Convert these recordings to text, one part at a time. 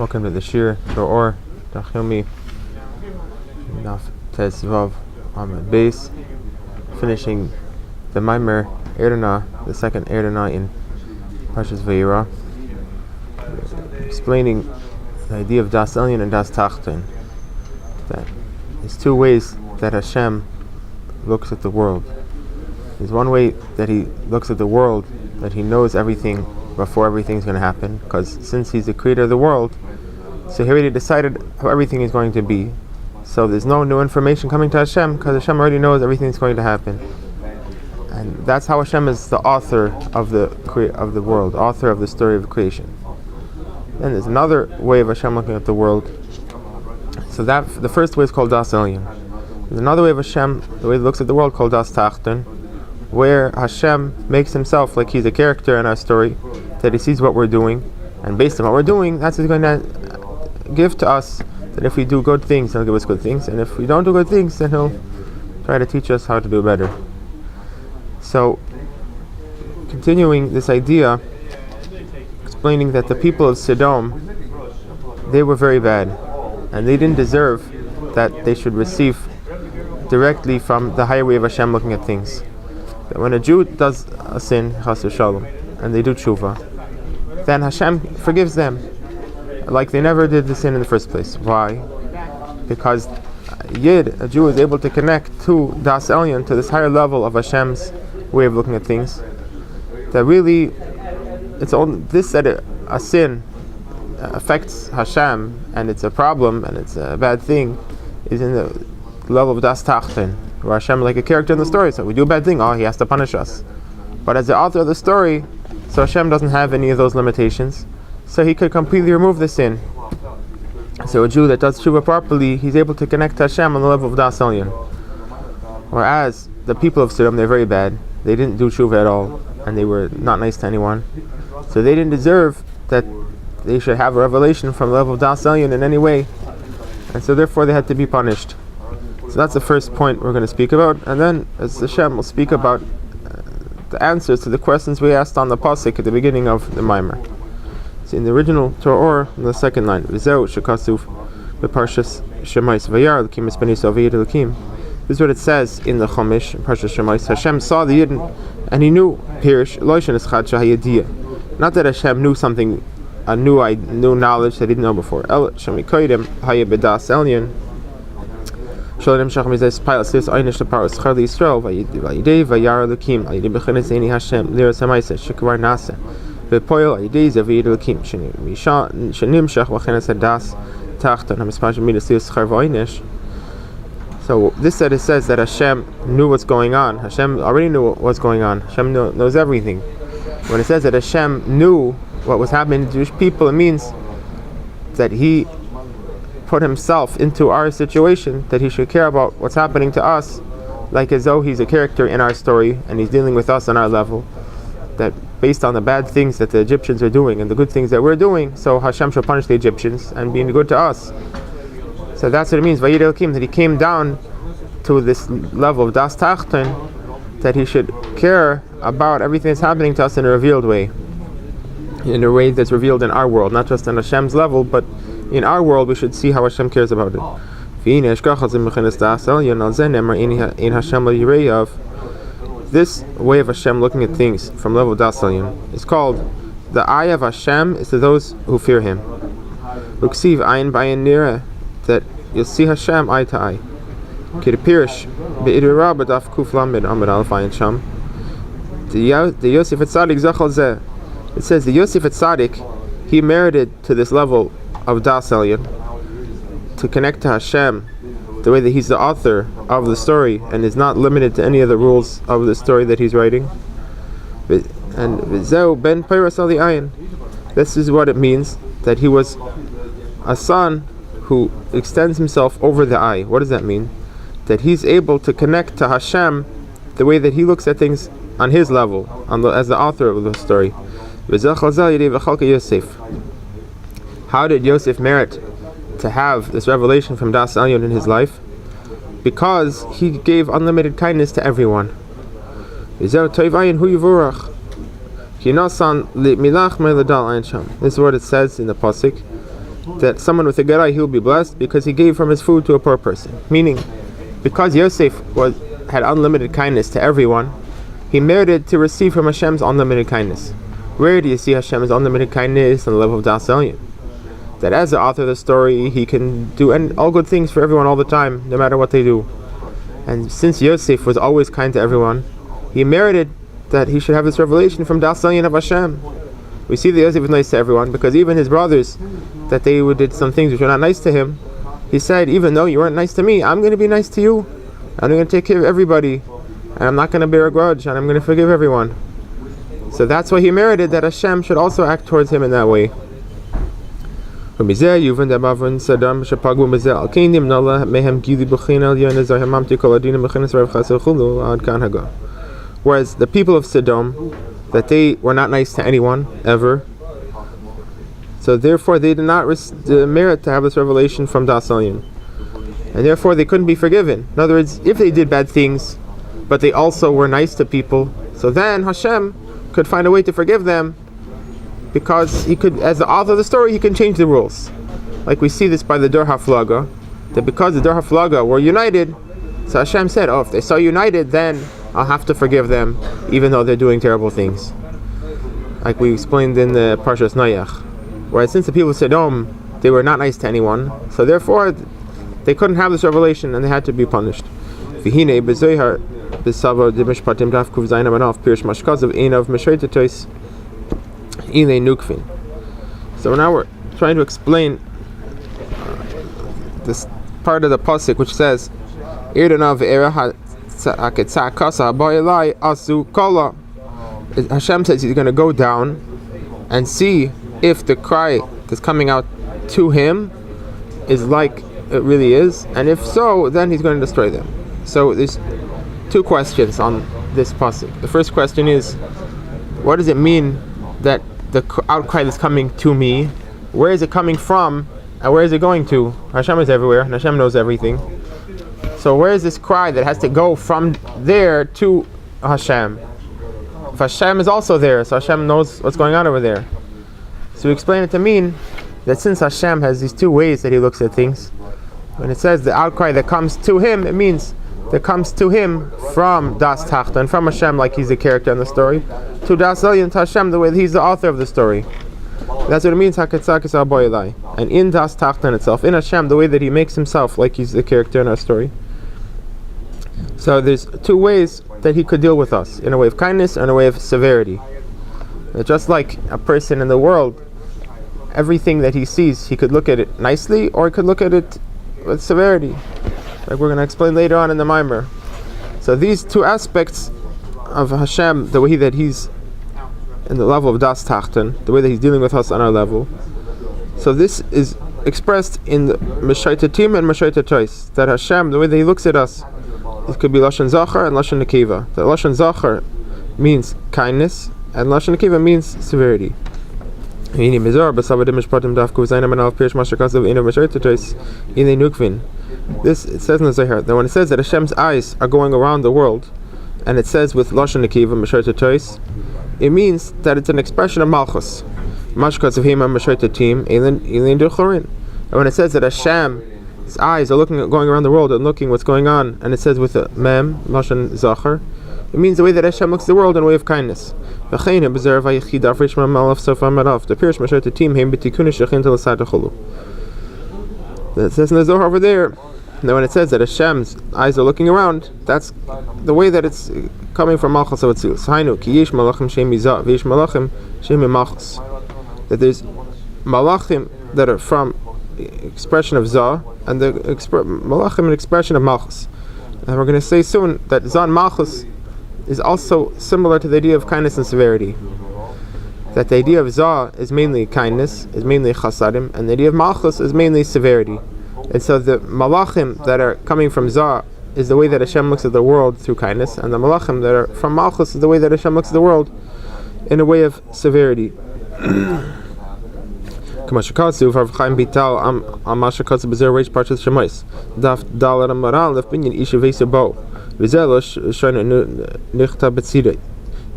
Welcome to the Shir Dach Yomi Daf Tes Vav Amud Beis, finishing the Maimer Erdana, the second Erdana in Parshas Vayera, explaining the idea of Das Elyon and Das Tachton. That there's two ways that Hashem looks at the world. There's one way that He looks at the world, that He knows everything before everything's going to happen, because since He's the creator of the world, so He already decided how everything is going to be. So there's no new information coming to Hashem, because Hashem already knows everything is going to happen. And that's how Hashem is the author of the world, author of the story of creation. Then there's another way of Hashem looking at the world. So that the first way is called Das Elyon. There's another way of Hashem, the way He looks at the world, called Das Tachton, where Hashem makes Himself like He's a character in our story, that He sees what we're doing, and based on what we're doing, that's what He's going to give to us. That if we do good things, He'll give us good things, and if we don't do good things, then He'll try to teach us how to do better. So, continuing this idea, explaining that the people of Sodom, they were very bad, and they didn't deserve that they should receive directly from the higher way of Hashem looking at things. That when a Jew does a sin, chas v'shalom, and they do tshuva, then Hashem forgives them, like they never did the sin in the first place. Why? Because a Jew, is able to connect to Das Elyon, to this higher level of Hashem's way of looking at things. That really, it's only this that a sin affects Hashem, and it's a problem, and it's a bad thing, is in the level of Das Tachten, where Hashem is like a character in the story. So we do a bad thing, He has to punish us. But as the author of the story, so Hashem doesn't have any of those limitations, so He could completely remove the sin. So a Jew that does tshuva properly, he's able to connect to Hashem on the level of Das Elyon. Whereas the people of Sodom, they're very bad. They didn't do tshuva at all, and they were not nice to anyone. So they didn't deserve that they should have a revelation from the level of Das Elyon in any way, and so therefore they had to be punished. So that's the first point we're going to speak about, and then as Hashem will speak about the answers to the questions we asked on the pasuk at the beginning of the Maimer. So in the original Torah, in the second line, V'zeu shekasuv b'parshas Shemais vayar l'kim es b'nei Yisrael v'yid l'kim. This is what it says in the Chumash, Parshas Shemais. Hashem saw the Yidden, and He knew Pirish loishan es chad shahayadiyah. Not that Hashem knew something, a new knowledge that He didn't know before. El shemikoydem hayeh b'das elyon. Shalom shach mizes pilas sis einish leparos char Yisrael vayidei vayar l'kim ayidei b'chenes eini Hashem liras hamaisa shekvar nasa v'poyel ayidei zaviyid l'kim shenim shach v'chenes hadas tachton hamispashim midas liras char v'einish. So this set, it says that Hashem knew what's going on. Hashem already knew what was going on. Hashem knows everything. When it says that Hashem knew what was happening to Jewish people, it means that He put Himself into our situation, that He should care about what's happening to us, like as though He's a character in our story and He's dealing with us on our level. That based on the bad things that the Egyptians are doing and the good things that we're doing, so Hashem should punish the Egyptians and be good to us. So that's what it means, Vayid Elokim, that He came down to this level of Das Tachten, that He should care about everything that's happening to us in a revealed way. In a way that's revealed in our world, not just on Hashem's level, but in our world we should see how Hashem cares about it. This way of Hashem looking at things from level of Das Elyon is called the eye of Hashem is to those who fear Him. Uksiv ayin bayin nira, that you'll see Hashem eye to eye. Kirpirish be'irira b'daf kuf lamed amid alf ayin sham. The Yosef Tzaddik zachal zeh. It says the Yosef Tzaddik, he merited to this level of Das Elyon, to connect to Hashem the way that he's the author of the story and is not limited to any of the rules of the story that he's writing. And v'zeu ben peiras al ayin. This is what it means, that he was a son who extends himself over the eye. What does that mean? That he's able to connect to Hashem the way that he looks at things on his level, as the author of the story. How did Yosef merit to have this revelation from Das Elyon in his life? Because he gave unlimited kindness to everyone. This is what it says in the pasuk, that someone with a good eye, he'll be blessed because he gave from his food to a poor person. Meaning, because Yosef had unlimited kindness to everyone, he merited to receive from Hashem's unlimited kindness. Where do you see Hashem's unlimited kindness on the level of Dach Yomi? That as the author of the story, he can do all good things for everyone all the time, no matter what they do. And since Yosef was always kind to everyone, he merited that he should have this revelation from Dach Yomi of Hashem. We see that Yosef was nice to everyone because even his brothers, that they did some things which were not nice to him, he said, even though you weren't nice to me, I'm going to be nice to you. I'm going to take care of everybody. And I'm not going to bear a grudge, and I'm going to forgive everyone. So that's why he merited that Hashem should also act towards him in that way. Whereas the people of Sodom, that they were not nice to anyone, ever, so therefore they did not merit to have this revelation from Dach Yomi. And therefore they couldn't be forgiven. In other words, if they did bad things, but they also were nice to people, so then Hashem could find a way to forgive them, because he could, as the author of the story, he can change the rules. Like we see this by the Dor HaFlaga, that because the Dor HaFlaga were united, so Hashem said, if they're so united, then I'll have to forgive them, even though they're doing terrible things. Like we explained in the Parshas Noach. Whereas since the people of Sodom, they were not nice to anyone, so therefore they couldn't have this revelation and they had to be punished. So now we're trying to explain this part of the pasuk which says, Hashem says he's going to go down and see if the cry that's coming out to him is like it really is, and if so, then he's going to destroy them. So there's two questions on this pasuk. The first question is, what does it mean that the outcry that's coming to me, where is it coming from, and where is it going to? Hashem is everywhere, and Hashem knows everything. So where is this cry that has to go from there to Hashem? If Hashem is also there, so Hashem knows what's going on over there. So we explain it to mean that since Hashem has these two ways that he looks at things, when it says the outcry that comes to him, it means that comes to him from Das Tachton, from Hashem, like he's the character in the story, to Das Yomi, to Hashem, the way that he's the author of the story. That's what it means, Haketzakis Aboyelai. And in Das Tachton itself, in Hashem, the way that he makes himself like he's the character in our story. So there's two ways that he could deal with us, in a way of kindness and a way of severity. Just like a person in the world, everything that he sees, he could look at it nicely or he could look at it with severity, like we're going to explain later on in the Maimer. So these two aspects of Hashem, the way that he's in the level of Das Tachton, the way that he's dealing with us on our level, so this is expressed in the Meshaita Tim and Meshaita Tois, that Hashem, the way that he looks at us, it could be Lashon Zachar and Lashon Nekiva. That Lashon Zachar means kindness and Lashon Nekiva means severity. This, it says in the Zohar, that when it says that Hashem's eyes are going around the world, and it says with Lashon Nekiva, Meshaita Tois, it means that it's an expression of Malchus. And when it says that Hashem's eyes are going around the world and looking what's going on, and it says with a Mem, Lashon Zachar, it means the way that Hashem looks at the world in a way of kindness. The it says in the Zohar over there, that when it says that Hashem's eyes are looking around, that's the way that it's coming from Malchus of Atzilus. That there's Malachim that are from expression of Zah, and the Malachim an expression of Malchus. And we're going to say soon that Zah and Malchus is also similar to the idea of kindness and severity. That the idea of Zah is mainly kindness, is mainly chasadim, and the idea of Malchus is mainly severity. And so the Malachim that are coming from Zah is the way that Hashem looks at the world through kindness, and the Malachim that are from Malchus is the way that Hashem looks at the world in a way of severity.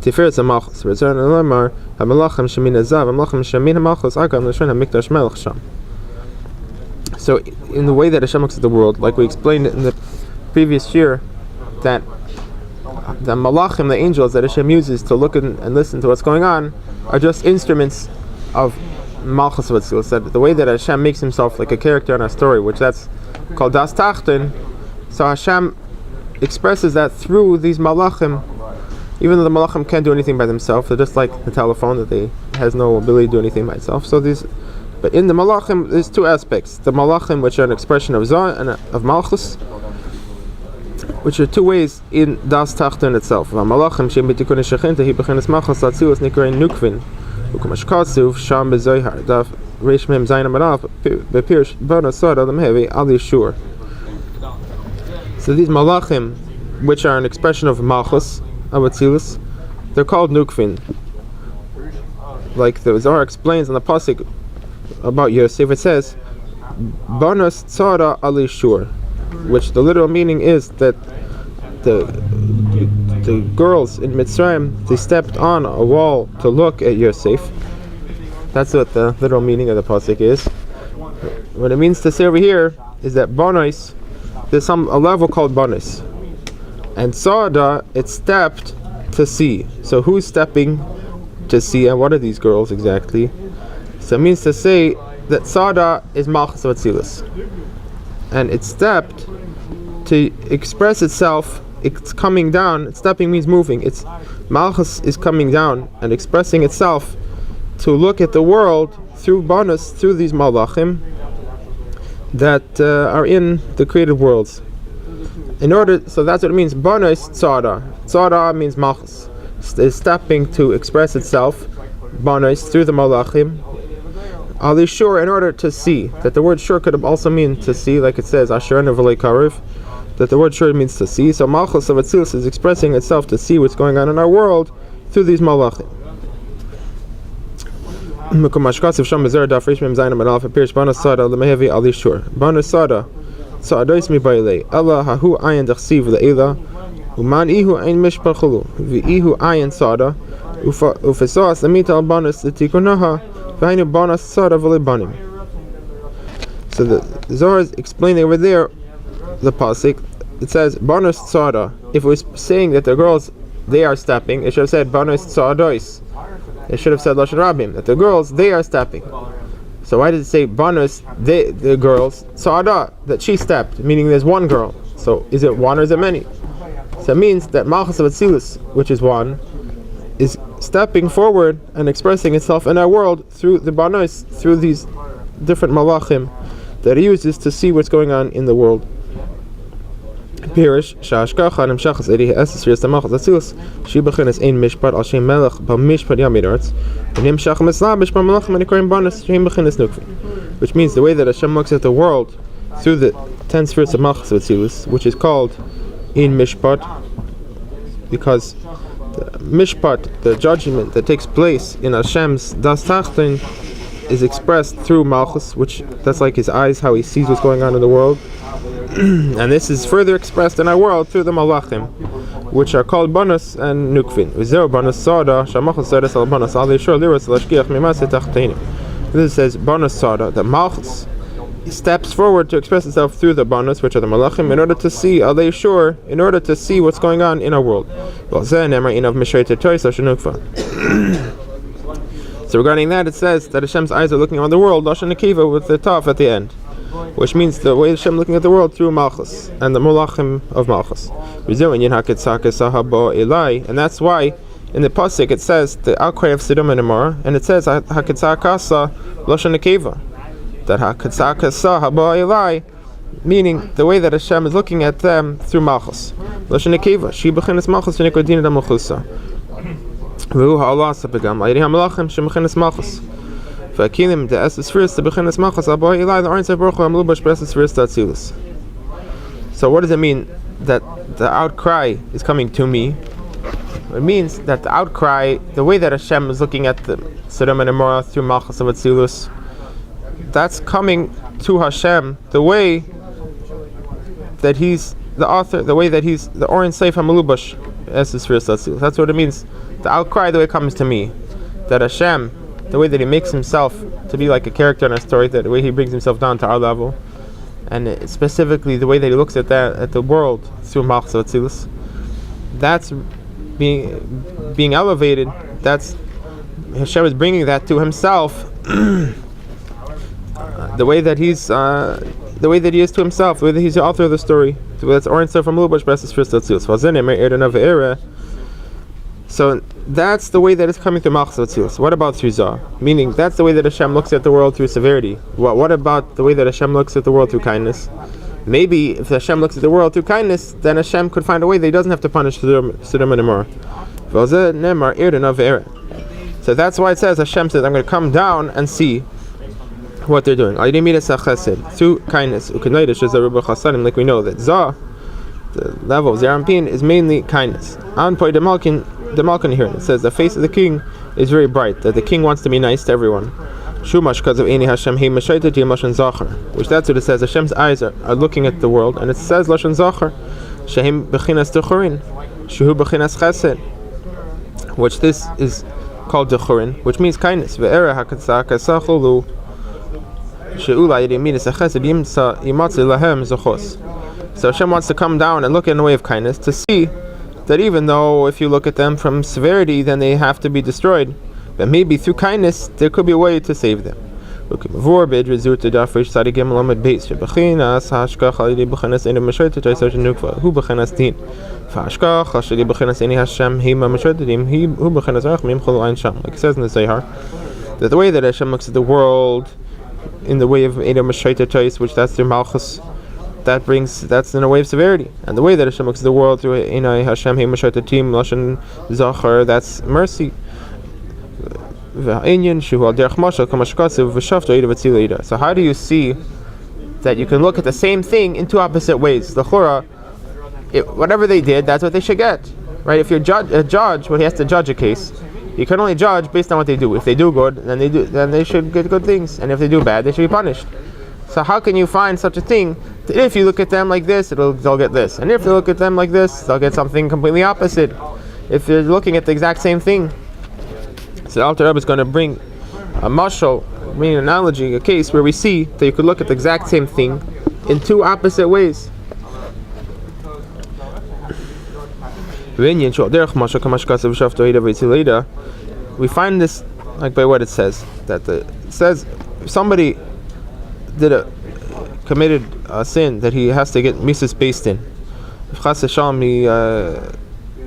Tiferet Malchus. Return Lamar, Hamalachim Shemin Azav, Hamalachim Shemin Malchus, Agam Lashon Hamikdash Melech Sham. So, in the way that Hashem looks at the world, like we explained in the previous year, that the malachim, the angels that Hashem uses to look and listen to what's going on, are just instruments of Malchus of Atzilus. That the way that Hashem makes himself like a character in a story, which that's called Das Tachten, so Hashem expresses that through these malachim, even though the malachim can't do anything by themselves. They're just like the telephone, that they has no ability to do anything by itself. So but in the malachim, there's two aspects: the malachim, which are an expression of Zah and of Malchus, which are two ways in Das Tachten itself. Malachim shem b'tikun shechinta hi b'chinas Malchus atzilus nikarein nukvin u'kamash katsuv sham b'zoyhar daf reish mem zayin amarav b'pirish b'na sod adam hevi al yishur. So these malachim, which are an expression of Malchus of Atzilus, they're called nukvin. Like the Zohar explains in the pasuk about Yosef, it says Banas Tzara Ali Shur, which the literal meaning is that the girls in Mitzrayim, they stepped on a wall to look at Yosef. That's what the literal meaning of the pasuk is. What it means to say over here is that Banas, there's a level called Banas, and Tzara, it stepped to see. So who's stepping to see, and what are these girls exactly? So it means to say that Tzara is Malchus of Atzilus, and it stepped to express itself. It's coming down. Stepping means moving. It's Malchus is coming down and expressing itself to look at the world through Banas, through these Malachim that are in the created worlds. So that's what it means. Banas Tzara. Tzara means Malchus. Is stepping to express itself, Banas, through the Malachim. Ali Shur, in order to see. That the word Shur could also mean to see, like it says, Asher Nevelei Karev. That the word Shur means to see. So Malchus of Atzilus is expressing itself to see what's going on in our world through these Malachim. Banas Sada, Sa'adois mi bailei, Ella hahu ayin dachsiv le'ela, Uman ihu ayin mishpar chulu, V'ihu ayin sada, Ufesoas lamita al banas l'tikunaha, V'hainu banas sada v'lebanim. So the Zohar is explaining over there, the pasuk, it says, Banas sada. If it was saying that the girls, they are stepping, it should have said, Banas sa'adois. It should have said Lashon Rabim, that the girls, they are stepping. So why did it say Banas, the girls, Sa'ada, that she stepped, meaning there's one girl. So is it one or is it many? So it means that Malchus of Atzilus, which is one, is stepping forward and expressing itself in our world through the Banas, through these different Malachim that he uses to see what's going on in the world. Pirish Shashkacha and Mshachas Eri Esses Rista Malchus Atzilus She Bechinas Ein Mishpat Al Shem Melech Ba Mishpat Yamidarts and Him Shach Meslabish Ba Malachim and Ikorim Banas Shem Bechinas Nukvin, which means the way that Hashem looks at the world through the 10 spheres of Malchus Atzilus, which is called Ein Mishpat, because the Mishpat, the judgment that takes place in Hashem's Das Tachten, is expressed through Malchus, which that's like his eyes, how he sees what's going on in the world. And this is further expressed in our world through the Malachim, which are called Banas and Nukvin. This says Banas Sada, that Malchus steps forward to express itself through the Banas, which are the Malachim, in order to see, Alei Shur, in order to see what's going on in our world. So regarding that, it says that Hashem's eyes are looking on the world, Lashon Akiva, with the Taf at the end, which means the way Hashem looking at the world through Malchus and the Malachim of Malchus. And that's why in the pasuk it says the outcry of Sodom and Gomorrah, and it says Haketzakasa Lashon Akiva, that Haketzakasa Haba Elai, meaning the way that Hashem is looking at them through Malchus. Lashon Akiva, She Bechinas Malchus V'Nikodina Damalchusa. V'hu ha'ala sapegam la'yidei ha'malachim she'mechinas Malchus. V'akilim de'es esfiris te'bechinas Malchus Haba Elai the Arntzei Baruch Hu ha'mlubash b'es esfiris ta'atzilus. So what does it mean that the outcry is coming to me? It means that the outcry, the way that Hashem is looking at the Sodom and Gomorrah through Malchus of Atzilus, that's coming to Hashem the way that He's the author, the way that He's the Oren Seif HaMelubash Es Esfiris Atzilus. That's what it means. The outcry, the way it comes to me, that Hashem, the way that He makes Himself to be like a character in a story, that the way He brings Himself down to our level, and specifically the way that he looks at the world through Malchus Atzilus, that's being elevated. That's Hashem is bringing that to himself. The way that he is to himself, the way that he's the author of the story. That's Oren from Lubash Bresses first Atzilus. So that's the way that it's coming through Malchus Atzilus. What about through Zah? Meaning that's the way that Hashem looks at the world through severity. What about the way that Hashem looks at the world through kindness? Maybe if Hashem looks at the world through kindness, then Hashem could find a way that he doesn't have to punish Sodom and Gomorrah. So that's why it says, Hashem says, I'm going to come down and see what they're doing. Through kindness. Like we know that Zah, the level of Zerampin, is mainly kindness. The Malkin here, it says the face of the king is very bright, that the king wants to be nice to everyone. Shumash because of Eini Hashem Hei Mashaitet Yem Lashon Zachar, which that's what it says. Hashem's eyes are looking at the world, and it says Lashon Zachar, Shehim Bechinas Dechurin, Shehu Bechinas Chesed, which this is called Dechurin, which means kindness. Ve'era HaKatzak Esacholu She'ula Yediminis HaChesed Yimtza Yimatzi Lahem Zochos. So Hashem wants to come down and look in the way of kindness to see that even though if you look at them from severity, then they have to be destroyed, but maybe through kindness there could be a way to save them. So Hashem like it says in the Zohar, that the way that Hashem looks at the world in the way of Edom Mashayta, which that's their Malchus, that's in a way of severity, and the way that Hashem looks at the world through Einai Hashem Hei Mashaytatim Lashon Zachar, that's mercy. So how do you see that you can look at the same thing in two opposite ways? The Chora, whatever they did, that's what they should get, right? If you're a judge, well, he has to judge a case. You can only judge based on what they do. If they do good, then they should get good things, and if they do bad, they should be punished. So how can you find such a thing? If you look at them like this, they'll get this, and if you look at them like this, they'll get something completely opposite. If you're looking at the exact same thing, so the Alter Rebbe is going to bring a mashal, meaning an analogy, a case where we see that you could look at the exact same thing in two opposite ways. We find this like by what it says, that it says if somebody committed a sin, that he has to get Mises based in. If Chas Hashem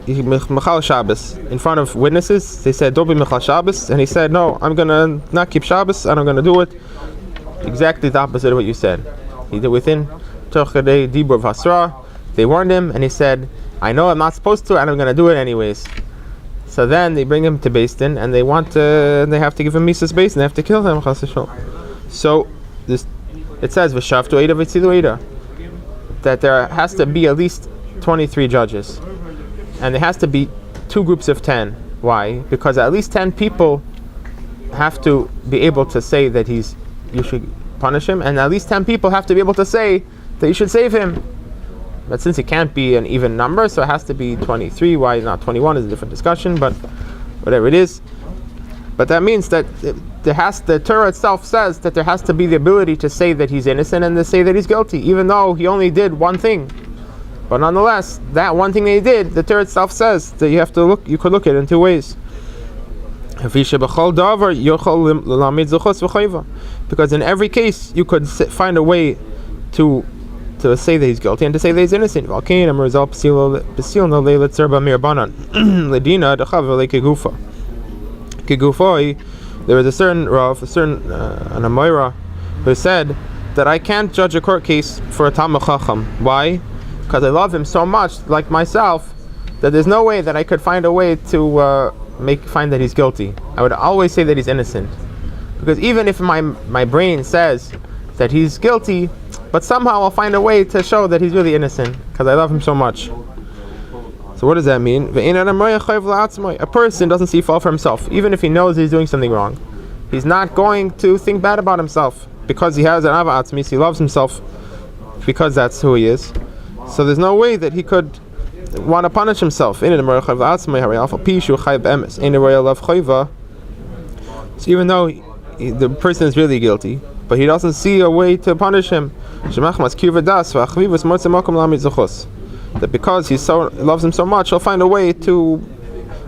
he Mechal Shabbos in front of witnesses, they said don't be Mechal Shabbos, and he said no, I'm gonna not keep Shabbos and I'm gonna do it. Exactly the opposite of what you said. He did within Tochadei Dibur of Hasra. They warned him, and he said, I know I'm not supposed to, and I'm gonna do it anyways. So then they bring him to Beis Din, and they have to give him Mises Beis, and they have to kill him. So this, it says V'shavtu Eida V'tzilu Eida, that there has to be at least 23 judges, and there has to be two groups of 10. Why? Because at least 10 people have to be able to say that you should punish him, and at least 10 people have to be able to say that you should save him. But since it can't be an even number, so it has to be 23. Why not 21 is a different discussion, but whatever it is. But that means that the Torah itself says that there has to be the ability to say that he's innocent and to say that he's guilty, even though he only did one thing. But nonetheless, that one thing that he did, the Torah itself says that you could look at it in two ways. Because in every case, you could find a way to say that he's guilty and to say that he's innocent. There was a certain Rav, an Amoira, who said that I can't judge a court case for a Talmid Chacham. Why? Because I love him so much, like myself, that there's no way that I could find a way to find that he's guilty. I would always say that he's innocent. Because even if my brain says that he's guilty, but somehow I'll find a way to show that he's really innocent, because I love him so much. So what does that mean? A person doesn't see fault for himself, even if he knows he's doing something wrong. He's not going to think bad about himself, because he has an Ava Atzmis, he loves himself, because that's who he is. So there's no way that he could want to punish himself. So even though the person is really guilty, but he doesn't see a way to punish him, That because he loves him so much, he'll find a way to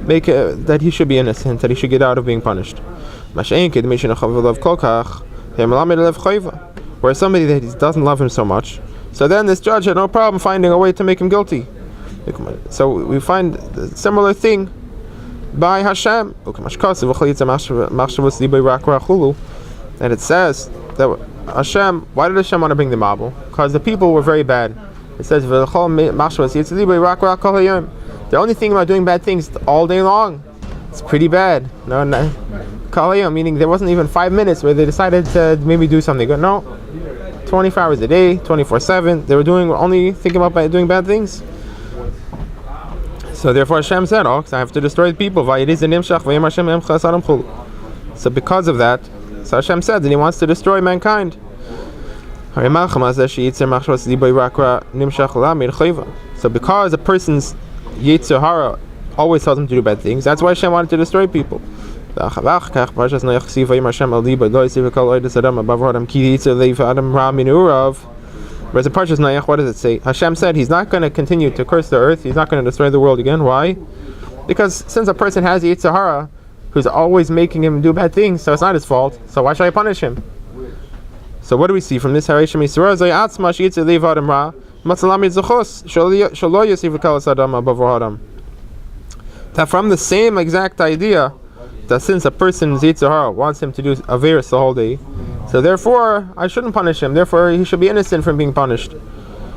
make that he should be innocent, that he should get out of being punished. Whereas somebody that he doesn't love him so much, so then this judge had no problem finding a way to make him guilty. So we find a similar thing by Hashem. And it says that Hashem, why did Hashem want to bring the Mabul? Because the people were very bad. It says they're only thinking about doing bad things all day long. It's pretty bad. No, meaning there wasn't even 5 minutes where they decided to maybe do something good. No, 24 hours a day, 24/7. They were only thinking about doing bad things. So therefore Hashem said, I have to destroy the people. So because of that, so Hashem said that He wants to destroy mankind. So because a person's Yetzer Hara always tells him to do bad things, that's why Hashem wanted to destroy people. Whereas in Parshas Nayach, what does it say? Hashem said He's not going to continue to curse the earth. He's not going to destroy the world again. Why? Because since a person has Yetzer Hara, who's always making him do bad things, so it's not his fault. So why should I punish him? So what do we see from this? That from the same exact idea, that since a person's Yetzer Hara wants him to do Averis the whole day, so therefore I shouldn't punish him, therefore he should be innocent from being punished.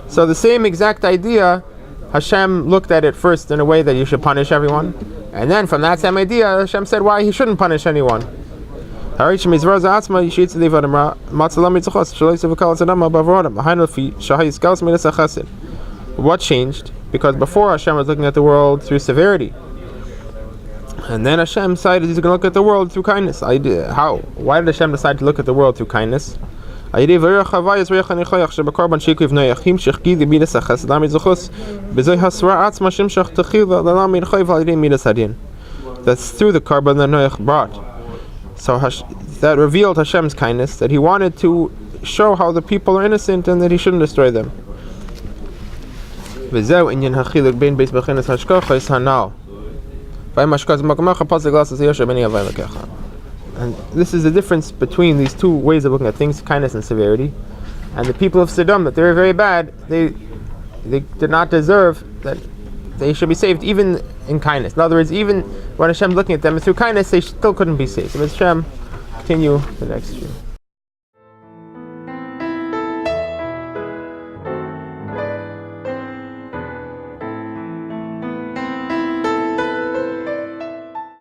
So the same exact idea, Hashem looked at it first in a way that you should punish everyone, and then from that same idea Hashem said why he shouldn't punish anyone. What changed? Because before Hashem was looking at the world through severity, and then Hashem decided He's going to look at the world through kindness. How? Why did Hashem decide to look at the world through kindness? That's through the carbon that Noach brought. So that revealed Hashem's kindness, that He wanted to show how the people are innocent and that He shouldn't destroy them. And this is the difference between these two ways of looking at things, kindness and severity. And the people of Sodom, that they were very bad, they did not deserve that they should be saved even in kindness. In other words, even when Hashem looking at them through kindness, they still couldn't be saved. So Hashem continue the next year.